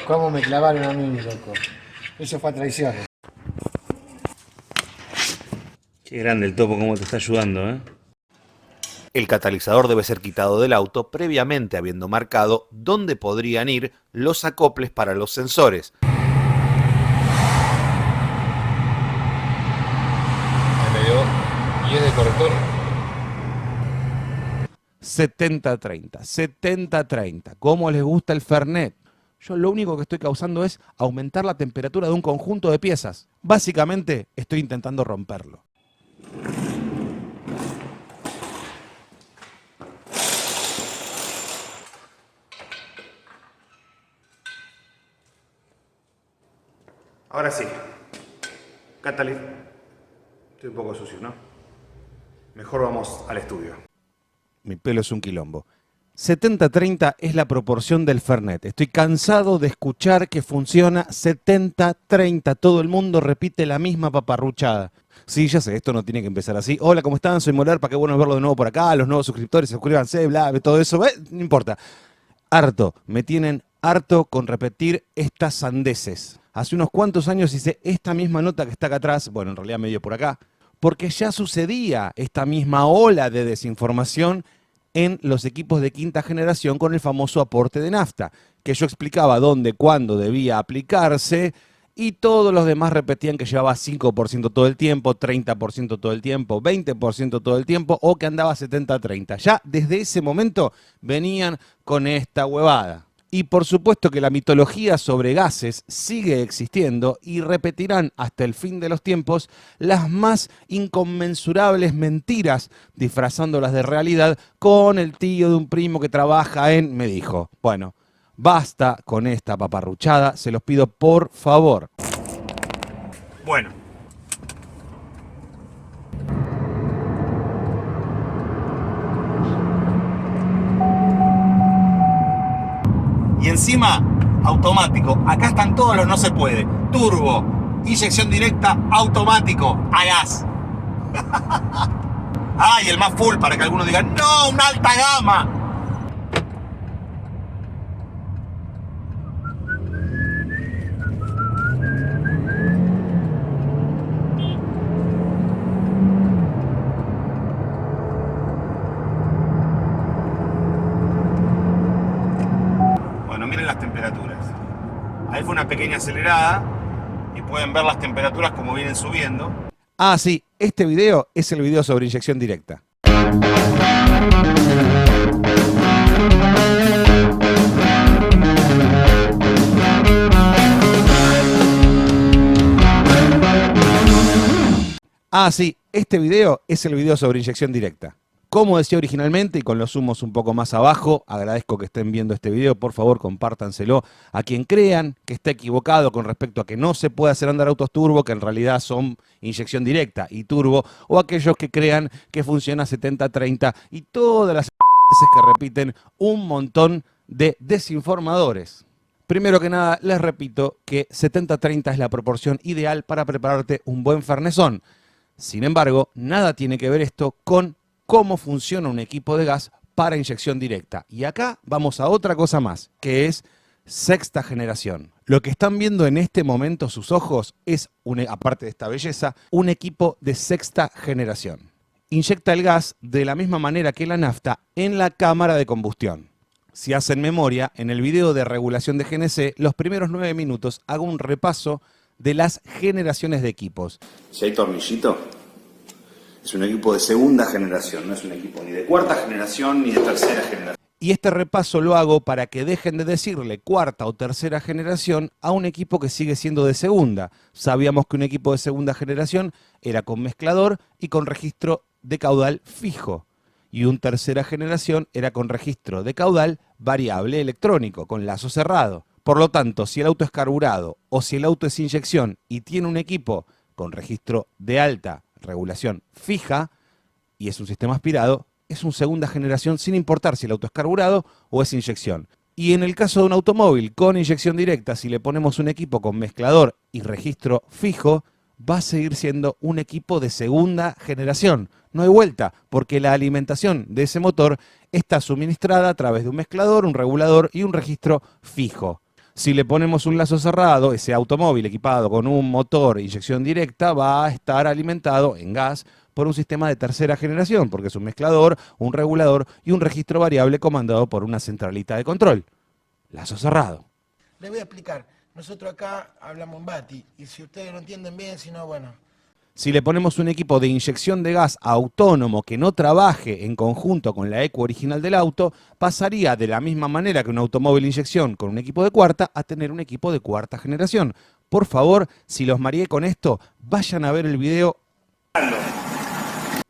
¿Cómo me clavaron a mí, loco? Eso fue traición. Qué grande el topo, cómo te está ayudando, ¿eh? El catalizador debe ser quitado del auto previamente habiendo marcado dónde podrían ir los acoples para los sensores. Ahí me dio. ¿Y es de corrector? 70-30, 70-30. ¿Cómo les gusta el Fernet? Yo lo único que estoy causando es aumentar la temperatura de un conjunto de piezas. Básicamente estoy intentando romperlo. Ahora sí. Catalyst. Estoy un poco sucio, ¿no? Mejor vamos al estudio. Mi pelo es un quilombo. 70-30 es la proporción del Fernet. Estoy cansado de escuchar que funciona 70-30. Todo el mundo repite la misma paparruchada. Sí, ya sé, esto no tiene que empezar así. Hola, ¿cómo están? Soy Moler, para qué bueno verlo de nuevo por acá. Los nuevos suscriptores, suscríbanse, bla, todo eso. No importa. Harto. Me tienen harto con repetir estas sandeces. Hace unos cuantos años hice esta misma nota que está acá atrás. Bueno, en realidad medio por acá. Porque ya sucedía esta misma ola de desinformación en los equipos de quinta generación con el famoso aporte de nafta, que yo explicaba dónde, cuándo debía aplicarse y todos los demás repetían que llevaba 5% todo el tiempo, 30% todo el tiempo, 20% todo el tiempo o que andaba 70-30. Ya desde ese momento venían con esta huevada. Y por supuesto que la mitología sobre gases sigue existiendo y repetirán hasta el fin de los tiempos las más inconmensurables mentiras, disfrazándolas de realidad con el tío de un primo que trabaja en... Me dijo, bueno, basta con esta paparruchada, se los pido por favor. Bueno. Y encima, automático. Acá están todos los no se puede. Turbo, inyección directa, automático, a gas. Ah, y el más full para que algunos digan, no, una alta gama. Miren las temperaturas. Ahí fue una pequeña acelerada y pueden ver las temperaturas como vienen subiendo. Ah, sí, este video es el video sobre inyección directa. Ah, sí, este video es el video sobre inyección directa. Como decía originalmente y con los humos un poco más abajo, agradezco que estén viendo este video, por favor compártanselo a quien crean que está equivocado con respecto a que no se puede hacer andar autos turbo, que en realidad son inyección directa y turbo, o aquellos que crean que funciona 70-30 y todas las veces que repiten un montón de desinformadores. Primero que nada, les repito que 70-30 es la proporción ideal para prepararte un buen fernesón. Sin embargo, nada tiene que ver esto con cómo funciona un equipo de gas para inyección directa. Y acá vamos a otra cosa más, que es sexta generación. Lo que están viendo en este momento sus ojos es, aparte de esta belleza, un equipo de sexta generación. Inyecta el gas de la misma manera que la nafta en la cámara de combustión. Si hacen memoria, en el video de regulación de GNC, los primeros 9 minutos hago un repaso de las generaciones de equipos. Si hay tornillito, es un equipo de segunda generación, no es un equipo ni de cuarta generación ni de tercera generación. Y este repaso lo hago para que dejen de decirle cuarta o tercera generación a un equipo que sigue siendo de segunda. Sabíamos que un equipo de segunda generación era con mezclador y con registro de caudal fijo. Y un tercera generación era con registro de caudal variable electrónico, con lazo cerrado. Por lo tanto, si el auto es carburado o si el auto es inyección y tiene un equipo con registro de alta regulación fija y es un sistema aspirado, es un segunda generación sin importar si el auto es carburado o es inyección. Y en el caso de un automóvil con inyección directa, si le ponemos un equipo con mezclador y registro fijo, va a seguir siendo un equipo de segunda generación. No hay vuelta, porque la alimentación de ese motor está suministrada a través de un mezclador, un regulador y un registro fijo. Si le ponemos un lazo cerrado, ese automóvil equipado con un motor e inyección directa va a estar alimentado en gas por un sistema de tercera generación, porque es un mezclador, un regulador y un registro variable comandado por una centralita de control. Lazo cerrado. Les voy a explicar. Nosotros acá hablamos en Bati, y si ustedes no entienden bien, si no, bueno. Si le ponemos un equipo de inyección de gas autónomo que no trabaje en conjunto con la ECU original del auto, pasaría de la misma manera que un automóvil de inyección con un equipo de cuarta a tener un equipo de cuarta generación. Por favor, si los mareé con esto, vayan a ver el video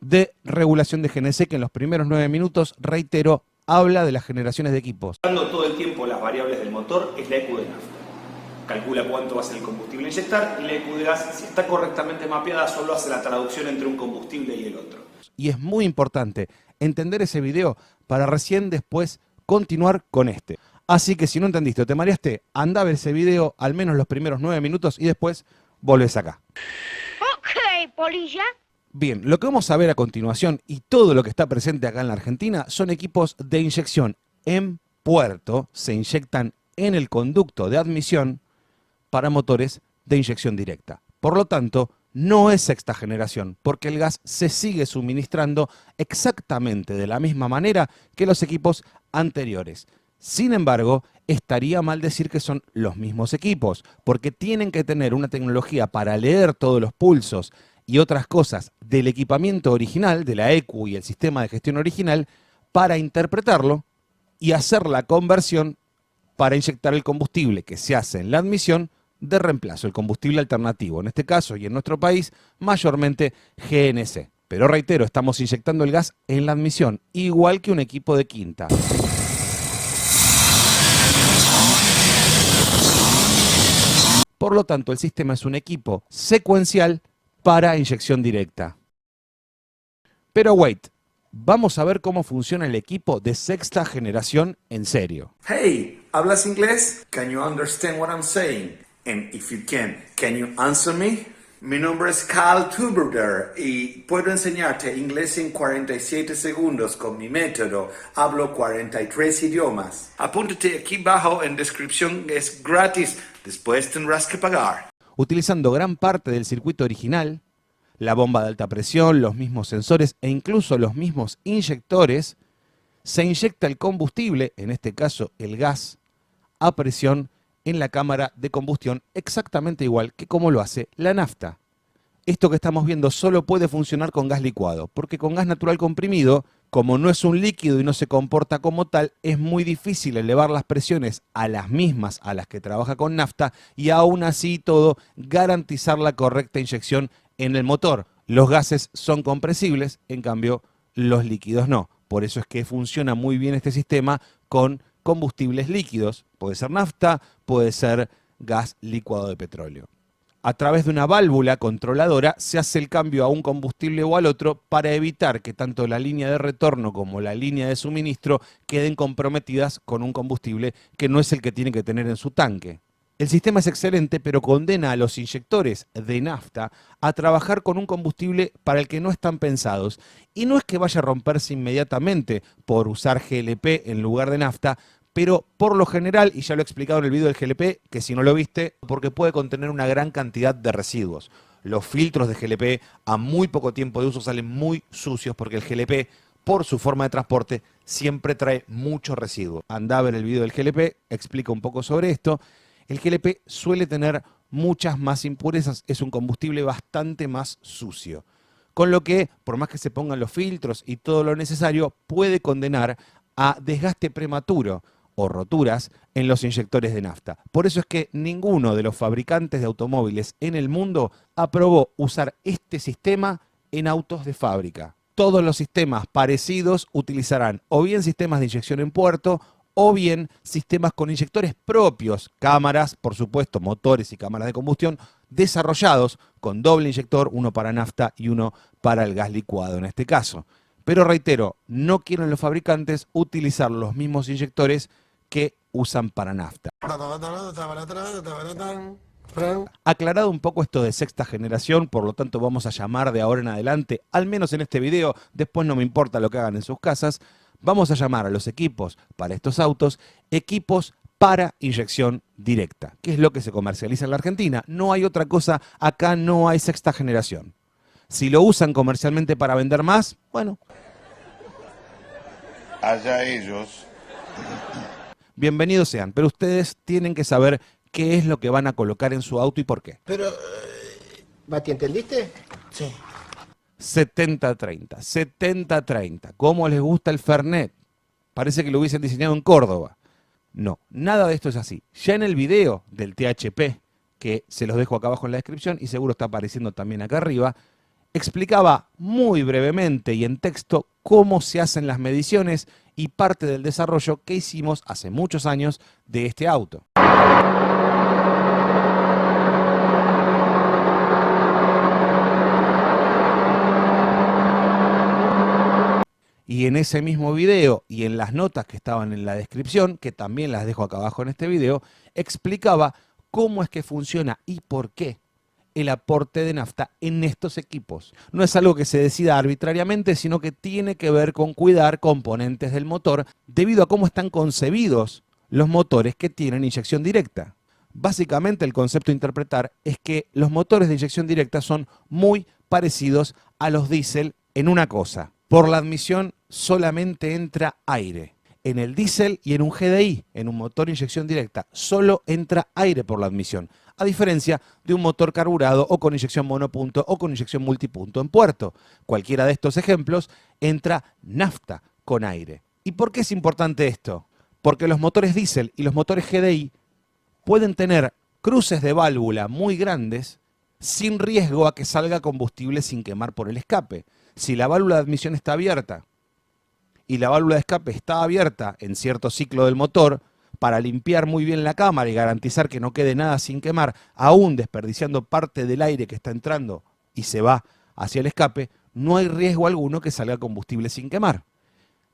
de regulación de GNC, que en los primeros 9 minutos, reitero, habla de las generaciones de equipos. Todo el tiempo las variables del motor es la ECU de nafta. Calcula cuánto va a ser el combustible a inyectar y la ECU de gas, si está correctamente mapeada, solo hace la traducción entre un combustible y el otro. Y es muy importante entender ese video para recién después continuar con este. Así que si no entendiste o te mareaste, anda a ver ese video al menos los primeros 9 minutos y después volvés acá. Ok, polilla. Bien, lo que vamos a ver a continuación y todo lo que está presente acá en la Argentina son equipos de inyección en puerto, se inyectan en el conducto de admisión para motores de inyección directa. Por lo tanto, no es sexta generación, porque el gas se sigue suministrando exactamente de la misma manera que los equipos anteriores. Sin embargo, estaría mal decir que son los mismos equipos, porque tienen que tener una tecnología para leer todos los pulsos y otras cosas del equipamiento original, de la ECU y el sistema de gestión original, para interpretarlo y hacer la conversión para inyectar el combustible que se hace en la admisión de reemplazo, el combustible alternativo, en este caso y en nuestro país, mayormente GNC. Pero reitero, estamos inyectando el gas en la admisión, igual que un equipo de quinta. Por lo tanto, el sistema es un equipo secuencial para inyección directa. Pero wait, vamos a ver cómo funciona el equipo de sexta generación en serio. Hey, ¿hablas inglés? Can you understand what I'm saying? And if you can you answer me? Mi nombre es Carl Tuberger y puedo enseñarte inglés en 47 segundos con mi método. Hablo 43 idiomas. Apúntate aquí abajo en descripción, es gratis. Después tendrás que pagar. Utilizando gran parte del circuito original, la bomba de alta presión, los mismos sensores e incluso los mismos inyectores, se inyecta el combustible, en este caso el gas, a presión en la cámara de combustión exactamente igual que como lo hace la nafta. Esto que estamos viendo solo puede funcionar con gas licuado, porque con gas natural comprimido, como no es un líquido y no se comporta como tal, es muy difícil elevar las presiones a las mismas a las que trabaja con nafta y aún así todo garantizar la correcta inyección en el motor. Los gases son compresibles, en cambio los líquidos no. Por eso es que funciona muy bien este sistema con combustibles líquidos. Puede ser nafta, puede ser gas licuado de petróleo. A través de una válvula controladora se hace el cambio a un combustible o al otro para evitar que tanto la línea de retorno como la línea de suministro queden comprometidas con un combustible que no es el que tiene que tener en su tanque. El sistema es excelente, pero condena a los inyectores de nafta a trabajar con un combustible para el que no están pensados. Y no es que vaya a romperse inmediatamente por usar GLP en lugar de nafta, pero por lo general, y ya lo he explicado en el video del GLP, que si no lo viste, porque puede contener una gran cantidad de residuos. Los filtros de GLP a muy poco tiempo de uso salen muy sucios porque el GLP, por su forma de transporte, siempre trae mucho residuo. Andá a ver el video del GLP, explica un poco sobre esto. El GLP suele tener muchas más impurezas, es un combustible bastante más sucio. Con lo que, por más que se pongan los filtros y todo lo necesario, puede condenar a desgaste prematuro o roturas en los inyectores de nafta. Por eso es que ninguno de los fabricantes de automóviles en el mundo aprobó usar este sistema en autos de fábrica. Todos los sistemas parecidos utilizarán o bien sistemas de inyección en puerto o bien sistemas con inyectores propios, cámaras, por supuesto, motores y cámaras de combustión, desarrollados con doble inyector, uno para nafta y uno para el gas licuado en este caso. Pero reitero, no quieren los fabricantes utilizar los mismos inyectores que usan para nafta. Aclarado un poco esto de sexta generación, por lo tanto vamos a llamar de ahora en adelante, al menos en este video, después no me importa lo que hagan en sus casas, vamos a llamar a los equipos para estos autos equipos para inyección directa, que es lo que se comercializa en la Argentina. No hay otra cosa, acá no hay sexta generación. Si lo usan comercialmente para vender más, bueno. Allá ellos. Bienvenidos sean, pero ustedes tienen que saber qué es lo que van a colocar en su auto y por qué. Pero, Bati, ¿entendiste? Sí. 70-30, 70-30. ¿Cómo les gusta el Fernet? Parece que lo hubiesen diseñado en Córdoba. No, nada de esto es así. Ya en el video del THP, que se los dejo acá abajo en la descripción y seguro está apareciendo también acá arriba, explicaba muy brevemente y en texto cómo se hacen las mediciones y parte del desarrollo que hicimos hace muchos años de este auto. Y en ese mismo video y en las notas que estaban en la descripción, que también las dejo acá abajo en este video, explicaba cómo es que funciona y por qué el aporte de nafta en estos equipos. No es algo que se decida arbitrariamente, sino que tiene que ver con cuidar componentes del motor debido a cómo están concebidos los motores que tienen inyección directa. Básicamente el concepto a interpretar es que los motores de inyección directa son muy parecidos a los diésel en una cosa. Por la admisión solamente entra aire. En el diésel y en un GDI, en un motor de inyección directa, solo entra aire por la admisión, a diferencia de un motor carburado o con inyección monopunto o con inyección multipunto en puerto. Cualquiera de estos ejemplos entra nafta con aire. ¿Y por qué es importante esto? Porque los motores diésel y los motores GDI pueden tener cruces de válvula muy grandes sin riesgo a que salga combustible sin quemar por el escape. Si la válvula de admisión está abierta y la válvula de escape está abierta en cierto ciclo del motor, para limpiar muy bien la cámara y garantizar que no quede nada sin quemar, aún desperdiciando parte del aire que está entrando y se va hacia el escape, no hay riesgo alguno que salga combustible sin quemar.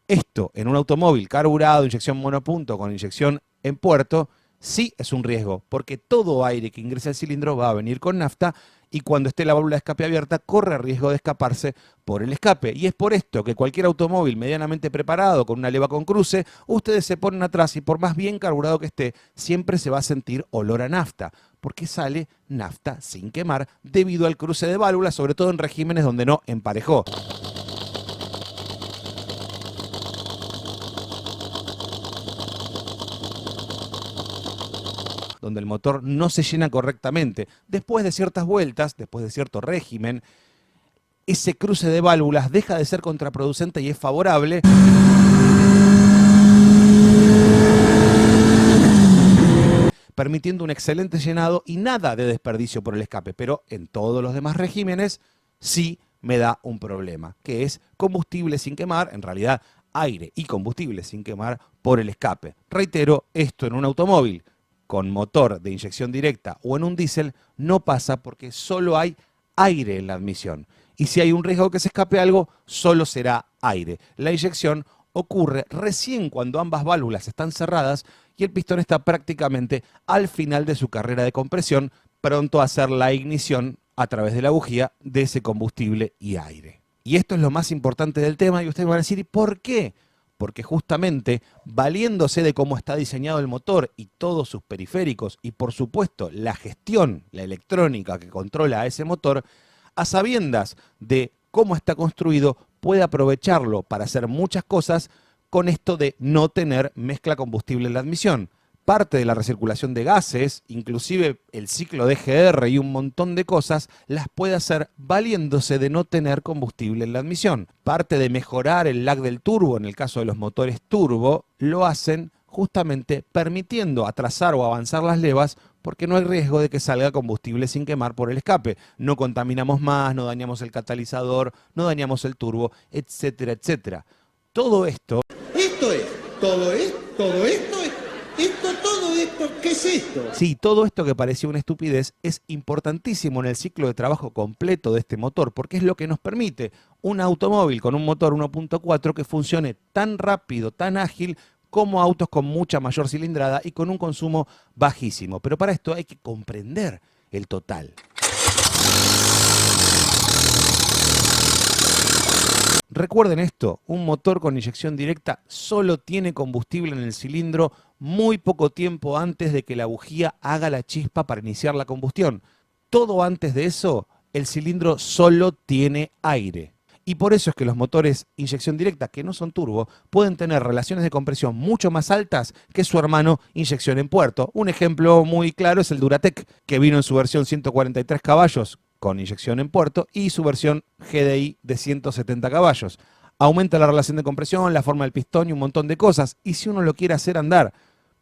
Esto en un automóvil carburado, inyección monopunto con inyección en puerto, sí es un riesgo, porque todo aire que ingrese al cilindro va a venir con nafta y cuando esté la válvula de escape abierta corre riesgo de escaparse por el escape. Y es por esto que cualquier automóvil medianamente preparado con una leva con cruce, ustedes se ponen atrás y por más bien carburado que esté, siempre se va a sentir olor a nafta, porque sale nafta sin quemar debido al cruce de válvulas, sobre todo en regímenes donde no emparejó. Donde el motor no se llena correctamente. Después de ciertas vueltas, después de cierto régimen, ese cruce de válvulas deja de ser contraproducente y es favorable, permitiendo un excelente llenado y nada de desperdicio por el escape. Pero en todos los demás regímenes sí me da un problema, que es combustible sin quemar, en realidad aire y combustible sin quemar por el escape. Reitero, esto en un automóvil con motor de inyección directa o en un diésel no pasa porque solo hay aire en la admisión. Y si hay un riesgo que se escape algo, solo será aire. La inyección ocurre recién cuando ambas válvulas están cerradas y el pistón está prácticamente al final de su carrera de compresión, pronto a hacer la ignición a través de la bujía de ese combustible y aire. Y esto es lo más importante del tema y ustedes van a decir, ¿y por qué? Porque justamente, valiéndose de cómo está diseñado el motor y todos sus periféricos y por supuesto la gestión, la electrónica que controla a ese motor, a sabiendas de cómo está construido, puede aprovecharlo para hacer muchas cosas con esto de no tener mezcla combustible en la admisión. Parte de la recirculación de gases, inclusive el ciclo de EGR y un montón de cosas, las puede hacer valiéndose de no tener combustible en la admisión. Parte de mejorar el lag del turbo, en el caso de los motores turbo, lo hacen justamente permitiendo atrasar o avanzar las levas porque no hay riesgo de que salga combustible sin quemar por el escape. No contaminamos más, no dañamos el catalizador, no dañamos el turbo, etcétera, etcétera. Todo esto... Todo esto, ¿qué es esto? Sí, todo esto que parecía una estupidez es importantísimo en el ciclo de trabajo completo de este motor, porque es lo que nos permite un automóvil con un motor 1.4 que funcione tan rápido, tan ágil, como autos con mucha mayor cilindrada y con un consumo bajísimo. Pero para esto hay que comprender el total. Recuerden esto, un motor con inyección directa solo tiene combustible en el cilindro muy poco tiempo antes de que la bujía haga la chispa para iniciar la combustión. Todo antes de eso, el cilindro solo tiene aire. Y por eso es que los motores inyección directa, que no son turbo, pueden tener relaciones de compresión mucho más altas que su hermano inyección en puerto. Un ejemplo muy claro es el Duratec, que vino en su versión 143 caballos con inyección en puerto y su versión GDI de 170 caballos. Aumenta la relación de compresión, la forma del pistón y un montón de cosas. Y si uno lo quiere hacer andar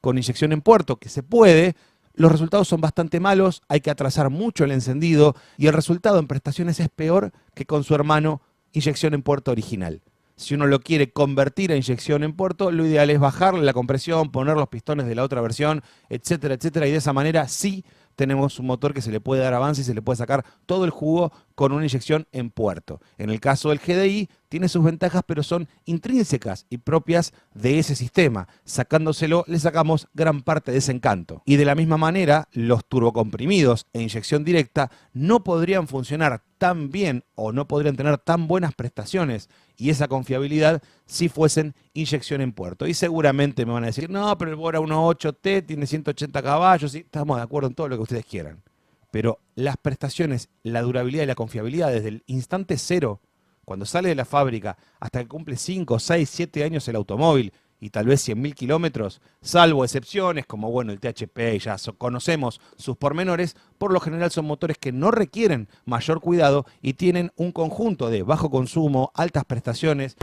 con inyección en puerto, que se puede, los resultados son bastante malos, hay que atrasar mucho el encendido y el resultado en prestaciones es peor que con su hermano inyección en puerto original. Si uno lo quiere convertir a inyección en puerto, lo ideal es bajarle la compresión, poner los pistones de la otra versión, etcétera, etcétera, y de esa manera sí tenemos un motor que se le puede dar avance y se le puede sacar todo el jugo con una inyección en puerto. En el caso del GDI tiene sus ventajas, pero son intrínsecas y propias de ese sistema. Sacándoselo le sacamos gran parte de ese encanto. Y de la misma manera, los turbocomprimidos e inyección directa no podrían funcionar tan bien o no podrían tener tan buenas prestaciones y esa confiabilidad si fuesen inyección en puerto. Y seguramente me van a decir, no, pero el Bora 1.8T tiene 180 caballos, y estamos de acuerdo en todo lo que ustedes quieran. Pero las prestaciones, la durabilidad y la confiabilidad desde el instante cero, cuando sale de la fábrica, hasta que cumple 5, 6, 7 años el automóvil y tal vez 100.000 kilómetros, salvo excepciones como bueno el THP, ya conocemos sus pormenores, por lo general son motores que no requieren mayor cuidado y tienen un conjunto de bajo consumo, altas prestaciones.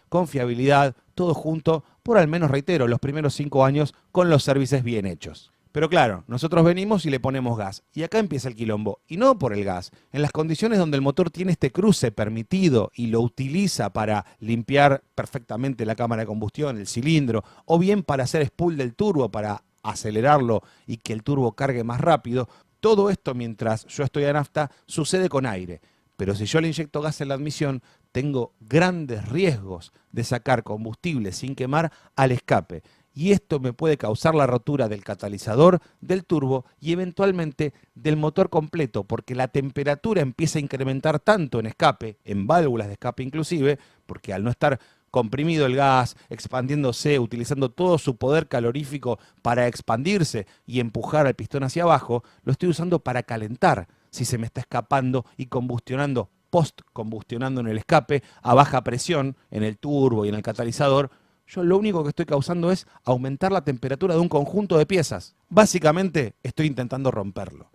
Confiabilidad, todo junto, por al menos, reitero, los primeros 5 años con los servicios bien hechos. Pero claro, nosotros venimos y le ponemos gas. Y acá empieza el quilombo. Y no por el gas. En las condiciones donde el motor tiene este cruce permitido y lo utiliza para limpiar perfectamente la cámara de combustión, el cilindro, o bien para hacer spool del turbo, para acelerarlo y que el turbo cargue más rápido, todo esto mientras yo estoy a nafta sucede con aire. Pero si yo le inyecto gas en la admisión, tengo grandes riesgos de sacar combustible sin quemar al escape. Y esto me puede causar la rotura del catalizador, del turbo y eventualmente del motor completo, porque la temperatura empieza a incrementar tanto en escape, en válvulas de escape inclusive, porque al no estar comprimido el gas, expandiéndose, utilizando todo su poder calorífico para expandirse y empujar al pistón hacia abajo, lo estoy usando para calentar si se me está escapando y combustionando, post-combustionando en el escape, a baja presión, en el turbo y en el catalizador. Yo lo único que estoy causando es aumentar la temperatura de un conjunto de piezas. Básicamente estoy intentando romperlo.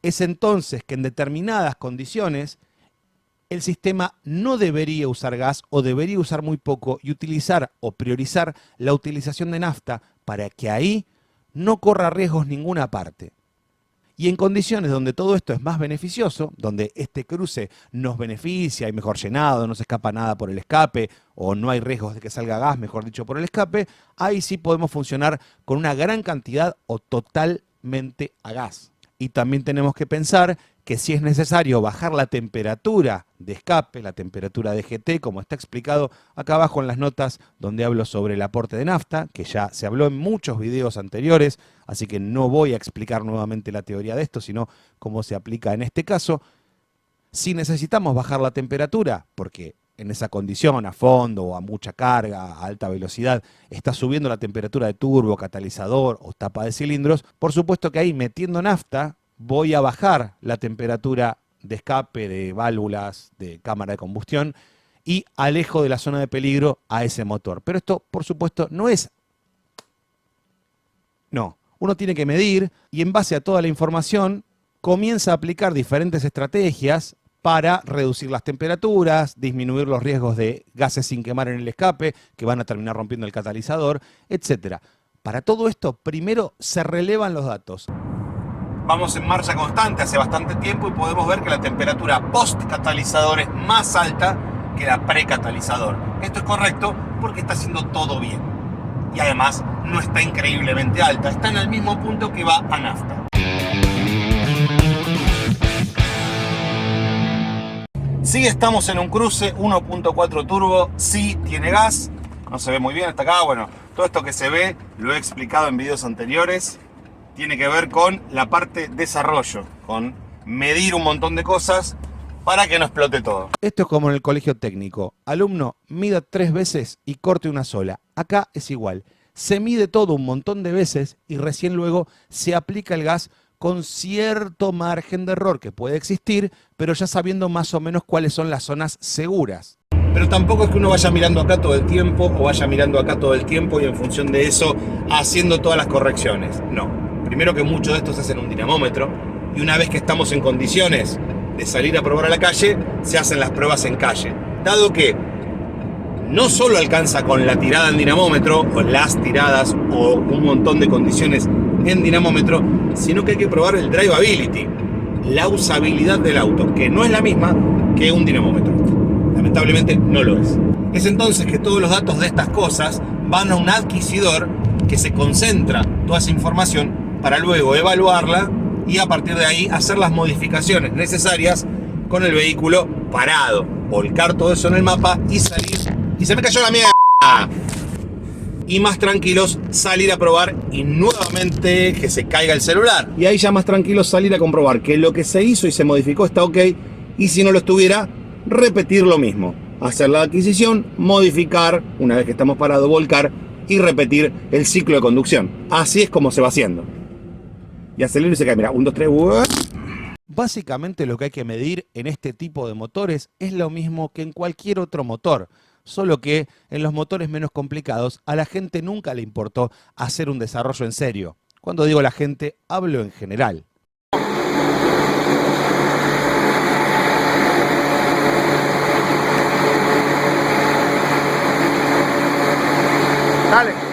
Es entonces que en determinadas condiciones el sistema no debería usar gas o debería usar muy poco y utilizar o priorizar la utilización de nafta para que ahí no corra riesgos ninguna parte. Y en condiciones donde todo esto es más beneficioso, donde este cruce nos beneficia, hay mejor llenado, no se escapa nada por el escape, o no hay riesgos de que salga gas, mejor dicho, por el escape, ahí sí podemos funcionar con una gran cantidad o totalmente a gas. Y también tenemos que pensar que si es necesario bajar la temperatura de escape, la temperatura de GT, como está explicado acá abajo en las notas donde hablo sobre el aporte de nafta, que ya se habló en muchos videos anteriores, así que no voy a explicar nuevamente la teoría de esto, sino cómo se aplica en este caso. Si necesitamos bajar la temperatura, porque en esa condición, a fondo o a mucha carga, a alta velocidad, está subiendo la temperatura de turbo, catalizador o tapa de cilindros, por supuesto que ahí metiendo nafta voy a bajar la temperatura de escape, de válvulas, de cámara de combustión y alejo de la zona de peligro a ese motor. Pero esto, por supuesto, no es... No, uno tiene que medir y en base a toda la información comienza a aplicar diferentes estrategias para reducir las temperaturas, disminuir los riesgos de gases sin quemar en el escape, que van a terminar rompiendo el catalizador, etc. Para todo esto, primero se relevan los datos. Vamos en marcha constante hace bastante tiempo y podemos ver que la temperatura post-catalizador es más alta que la pre-catalizador. Esto es correcto porque está haciendo todo bien. Y además no está increíblemente alta, está en el mismo punto que va a nafta. Sí estamos en un cruce 1.4 turbo, sí tiene gas, no se ve muy bien hasta acá, bueno, todo esto que se ve lo he explicado en videos anteriores. Tiene que ver con la parte desarrollo, con medir un montón de cosas para que no explote todo. Esto es como en el colegio técnico. Alumno, mida 3 veces y corte una sola. Acá es igual. Se mide todo un montón de veces y recién luego se aplica el gas con cierto margen de error que puede existir, pero ya sabiendo más o menos cuáles son las zonas seguras. Pero tampoco es que uno vaya mirando acá todo el tiempo o vaya mirando acá todo el tiempo y en función de eso haciendo todas las correcciones. No. Primero que mucho de esto se hace en un dinamómetro y una vez que estamos en condiciones de salir a probar a la calle, se hacen las pruebas en calle. Dado que no solo alcanza con la tirada en dinamómetro o las tiradas o un montón de condiciones en dinamómetro, sino que hay que probar el drivability, la usabilidad del auto, que no es la misma que un dinamómetro. Lamentablemente no lo es. Es entonces que todos los datos de estas cosas van a un adquisidor que se concentra toda esa información para luego evaluarla y a partir de ahí hacer las modificaciones necesarias con el vehículo parado, volcar todo eso en el mapa y salir. ¡Y se me cayó la mierda! Y más tranquilos salir a probar y nuevamente que se caiga el celular. Y ahí ya más tranquilos salir a comprobar que lo que se hizo y se modificó está ok, y si no lo estuviera, repetir lo mismo. Hacer la adquisición, modificar, una vez que estamos parados, volcar y repetir el ciclo de conducción. Así es como se va haciendo. Y acelero y se cae, mira, 1, 2, 3, Básicamente lo que hay que medir en este tipo de motores es lo mismo que en cualquier otro motor, solo que en los motores menos complicados a la gente nunca le importó hacer un desarrollo en serio. Cuando digo la gente, hablo en general. Dale.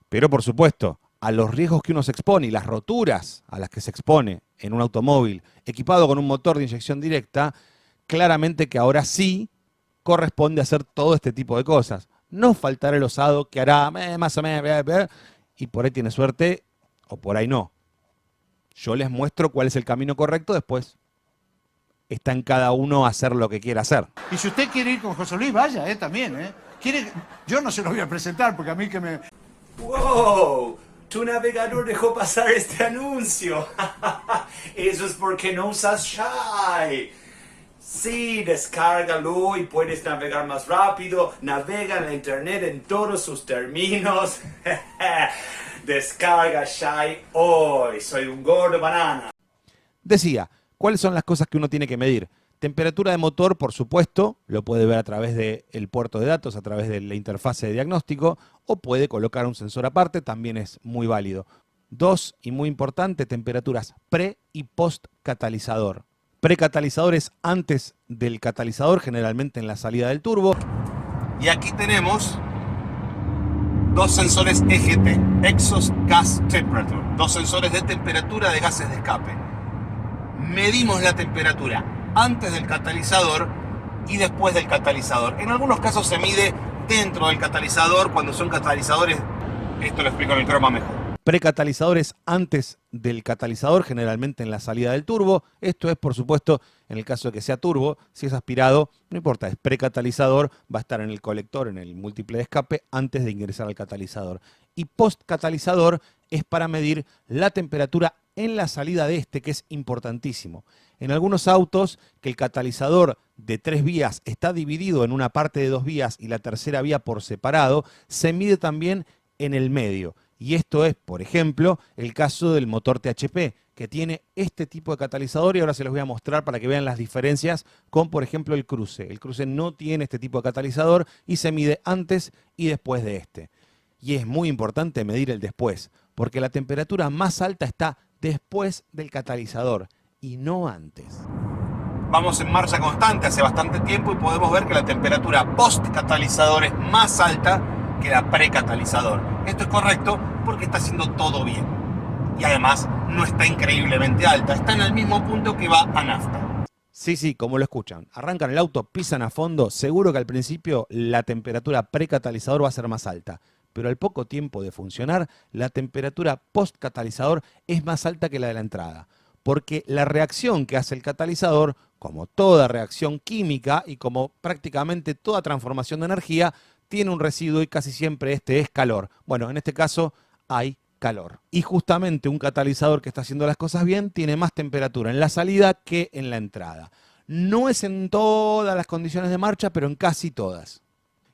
Pero por supuesto, a los riesgos que uno se expone y las roturas a las que se expone en un automóvil equipado con un motor de inyección directa, claramente que ahora sí corresponde hacer todo este tipo de cosas. No faltará el osado que hará más o menos y por ahí tiene suerte o por ahí no. Yo les muestro cuál es el camino correcto, después está en cada uno hacer lo que quiera hacer. Y si usted quiere ir con José Luis, vaya, también, Yo no se lo voy a presentar porque a mí que me... ¡Wow! Tu navegador dejó pasar este anuncio. Eso es porque no usas Shy. Sí, descárgalo y puedes navegar más rápido. Navega en la internet en todos sus términos. Descarga Shy hoy. Soy un gordo banana. Decía, ¿cuáles son las cosas que uno tiene que medir? Temperatura de motor, por supuesto, lo puede ver a través del puerto de datos, a través de la interfase de diagnóstico, o puede colocar un sensor aparte, también es muy válido. 2, y muy importante, temperaturas pre y post catalizador. Precatalizador es antes del catalizador, generalmente en la salida del turbo. Y aquí tenemos dos sensores EGT, Exhaust Gas Temperature, dos sensores de temperatura de gases de escape. Medimos la temperatura antes del catalizador y después del catalizador. En algunos casos se mide dentro del catalizador, cuando son catalizadores, esto lo explico en el croma mejor. Precatalizadores antes del catalizador, generalmente en la salida del turbo. Esto es, por supuesto, en el caso de que sea turbo. Si es aspirado, no importa, es precatalizador, va a estar en el colector, en el múltiple de escape, antes de ingresar al catalizador. Y postcatalizador es para medir la temperatura en la salida de este, que es importantísimo. En algunos autos que el catalizador de 3 vías está dividido en una parte de 2 vías y la tercera vía por separado, se mide también en el medio. Y esto es, por ejemplo, el caso del motor THP, que tiene este tipo de catalizador, y ahora se los voy a mostrar para que vean las diferencias con, por ejemplo, el Cruze. El Cruze no tiene este tipo de catalizador y se mide antes y después de este. Y es muy importante medir el después, porque la temperatura más alta está después del catalizador y no antes. Vamos en marcha constante hace bastante tiempo y podemos ver que la temperatura post-catalizador es más alta que la precatalizador. Esto es correcto porque está haciendo todo bien. Y además no está increíblemente alta, está en el mismo punto que va a nafta. Sí, como lo escuchan. Arrancan el auto, pisan a fondo, seguro que al principio la temperatura precatalizador va a ser más alta, pero al poco tiempo de funcionar, la temperatura postcatalizador es más alta que la de la entrada, porque la reacción que hace el catalizador, como toda reacción química y como prácticamente toda transformación de energía, tiene un residuo y casi siempre este es calor. Bueno, en este caso hay calor. Y justamente un catalizador que está haciendo las cosas bien tiene más temperatura en la salida que en la entrada. No es en todas las condiciones de marcha, pero en casi todas.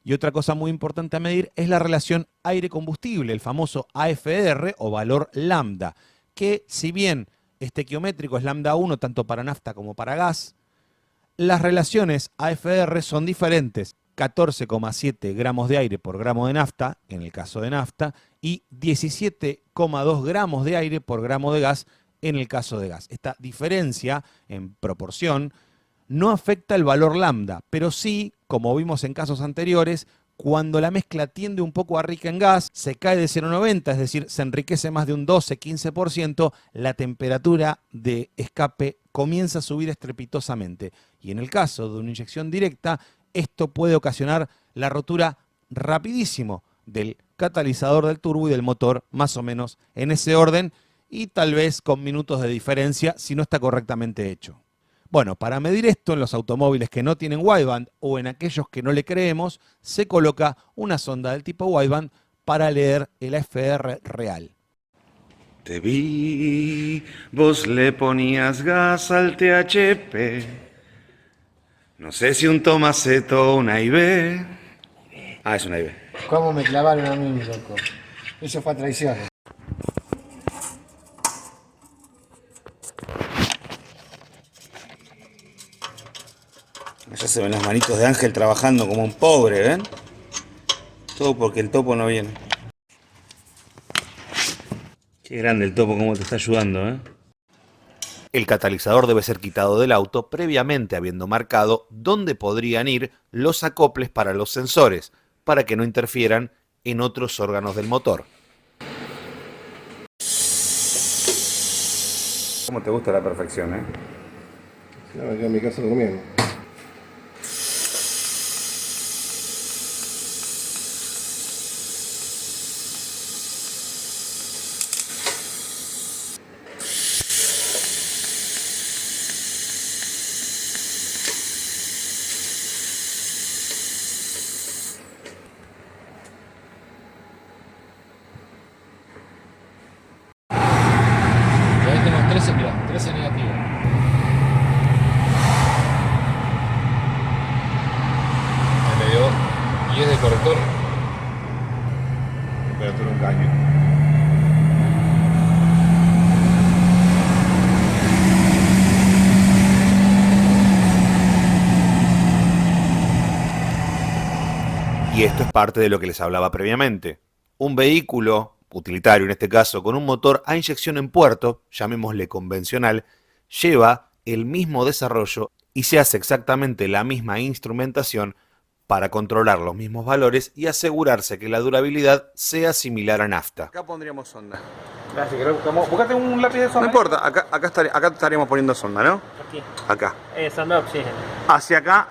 Y otra cosa muy importante a medir es la relación aire-combustible, el famoso AFR o valor lambda, que si bien estequiométrico es lambda 1 tanto para nafta como para gas, las relaciones AFR son diferentes. 14,7 gramos de aire por gramo de nafta, en el caso de nafta, y 17,2 gramos de aire por gramo de gas, en el caso de gas. Esta diferencia en proporción no afecta el valor lambda, pero sí, como vimos en casos anteriores, cuando la mezcla tiende un poco a rica en gas, se cae de 0,90, es decir, se enriquece más de un 12-15%, la temperatura de escape comienza a subir estrepitosamente. Y en el caso de una inyección directa, esto puede ocasionar la rotura rapidísimo del catalizador del turbo y del motor, más o menos en ese orden, y tal vez con minutos de diferencia si no está correctamente hecho. Bueno, para medir esto en los automóviles que no tienen wideband o en aquellos que no le creemos, se coloca una sonda del tipo wideband para leer el AFR real. Te vi, vos le ponías gas al THP. No sé si un Tomaceto o una IB. Ah, es una IB. ¿Cómo me clavaron a mí, loco? Eso fue traición. Allá se ven las manitos de Ángel trabajando como un pobre, ¿ven? Todo porque el topo no viene. Qué grande el topo, cómo te está ayudando, ¿eh? El catalizador debe ser quitado del auto previamente habiendo marcado dónde podrían ir los acoples para los sensores, para que no interfieran en otros órganos del motor. ¿Cómo te gusta la perfección, eh? No, me quedo en mi casa durmiendo. Ahí tenemos 13, mirá, 13 negativos. Ahí me dio 10 de corrector. Temperatura un caño. Y esto es parte de lo que les hablaba previamente. Un vehículo utilitario, en este caso, con un motor a inyección en puerto, llamémosle convencional, lleva el mismo desarrollo y se hace exactamente la misma instrumentación para controlar los mismos valores y asegurarse que la durabilidad sea similar a nafta. Acá pondríamos sonda. Búscate un lápiz de sonda. No importa, acá estaríamos poniendo sonda, ¿no? Aquí. Acá. Sonda de oxígeno. Hacia acá,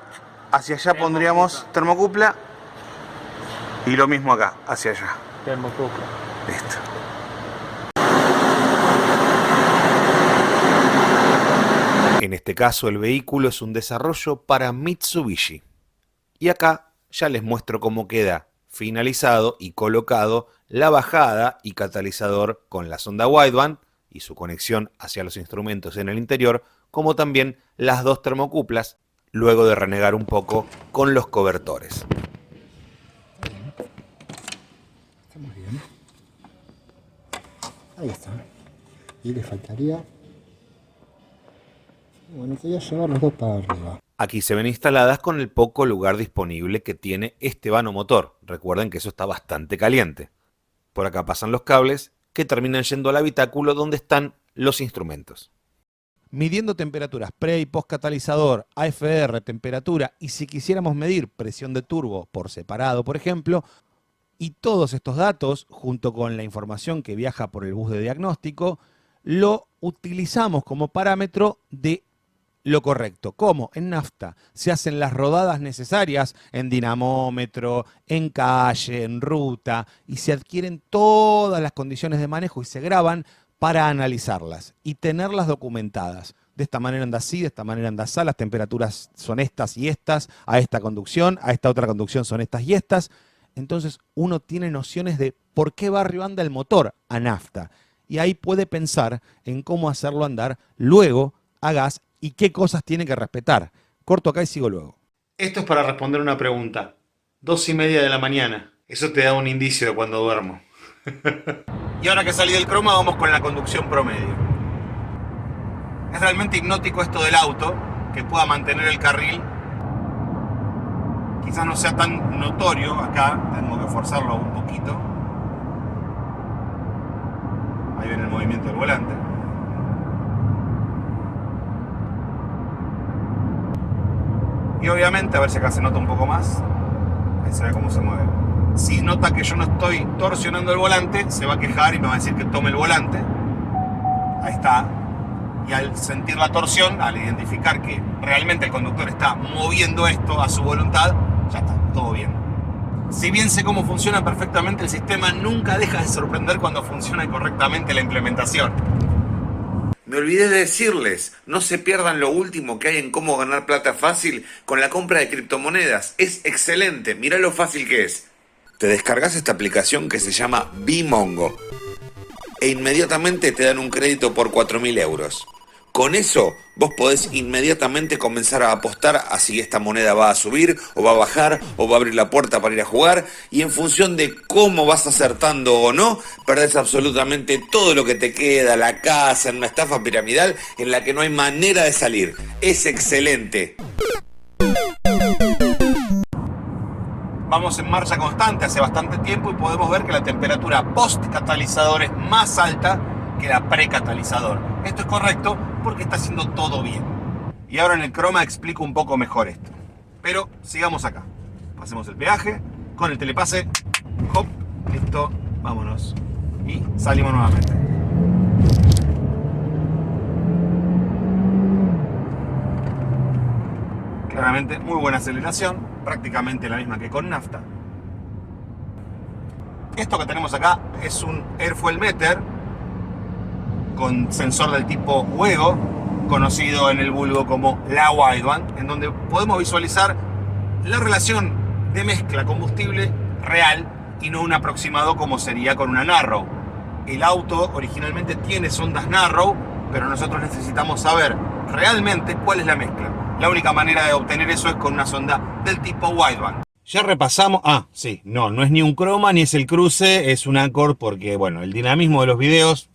hacia allá pondríamos termocupla. Y lo mismo acá, hacia allá. Termocupla. Listo. En este caso, el vehículo es un desarrollo para Mitsubishi. Y acá ya les muestro cómo queda finalizado y colocado la bajada y catalizador con la sonda wideband y su conexión hacia los instrumentos en el interior, como también las dos termocuplas, luego de renegar un poco con los cobertores. Estamos bien. Ahí está. Y le faltaría... Bueno, sería llevar los dos para arriba. Aquí se ven instaladas con el poco lugar disponible que tiene este vano motor. Recuerden que eso está bastante caliente. Por acá pasan los cables que terminan yendo al habitáculo donde están los instrumentos. Midiendo temperaturas pre y post catalizador, AFR, temperatura y si quisiéramos medir presión de turbo por separado, por ejemplo, y todos estos datos, junto con la información que viaja por el bus de diagnóstico, lo utilizamos como parámetro de lo correcto. ¿Cómo? En nafta se hacen las rodadas necesarias en dinamómetro, en calle, en ruta, y se adquieren todas las condiciones de manejo y se graban para analizarlas y tenerlas documentadas. De esta manera anda así, de esta manera anda así, las temperaturas son estas y estas, a esta conducción, a esta otra conducción son estas y estas. Entonces uno tiene nociones de por qué barrio anda el motor a nafta. Y ahí puede pensar en cómo hacerlo andar luego a gas y qué cosas tiene que respetar. Corto acá y sigo luego. Esto es para responder una pregunta. 2:30 de la mañana. Eso te da un indicio de cuando duermo. Y ahora que salí del croma, vamos con la conducción promedio. Es realmente hipnótico esto del auto, que pueda mantener el carril. Quizás no sea tan notorio acá, tengo que forzarlo un poquito. Ahí viene el movimiento del volante. Y obviamente, a ver si acá se nota un poco más. Ahí se ve cómo se mueve. Si nota que yo no estoy torsionando el volante, se va a quejar y me va a decir que tome el volante. Ahí está. Y al sentir la torsión, al identificar que realmente el conductor está moviendo esto a su voluntad, ya está, todo bien. Si bien sé cómo funciona perfectamente el sistema, nunca deja de sorprender cuando funciona correctamente la implementación. Me olvidé de decirles, no se pierdan lo último que hay en cómo ganar plata fácil con la compra de criptomonedas. Es excelente, mirá lo fácil que es. Te descargas esta aplicación que se llama Bimongo e inmediatamente te dan un crédito por 4.000 euros. Con eso, vos podés inmediatamente comenzar a apostar a si esta moneda va a subir, o va a bajar, o va a abrir la puerta para ir a jugar, y en función de cómo vas acertando o no, perdés absolutamente todo lo que te queda, la casa, en una estafa piramidal en la que no hay manera de salir. Es excelente. Vamos en marcha constante hace bastante tiempo y podemos ver que la temperatura post-catalizador es más alta que la precatalizador. Esto es correcto porque está haciendo todo bien. Y ahora en el croma explico un poco mejor esto. Pero sigamos acá. Pasemos el peaje, con el telepase, hop, listo, vámonos. Y salimos nuevamente. Claramente muy buena aceleración, prácticamente la misma que con nafta. Esto que tenemos acá es un Air Fuel Meter con sensor del tipo Fuego, conocido en el vulgo como la Wideband, en donde podemos visualizar la relación de mezcla combustible real y no un aproximado como sería con una Narrow. El auto originalmente tiene sondas Narrow, pero nosotros necesitamos saber realmente cuál es la mezcla. La única manera de obtener eso es con una sonda del tipo Wideband. Ya repasamos... no es ni un croma ni es el cruce, es un Accord porque, bueno, el dinamismo de los videos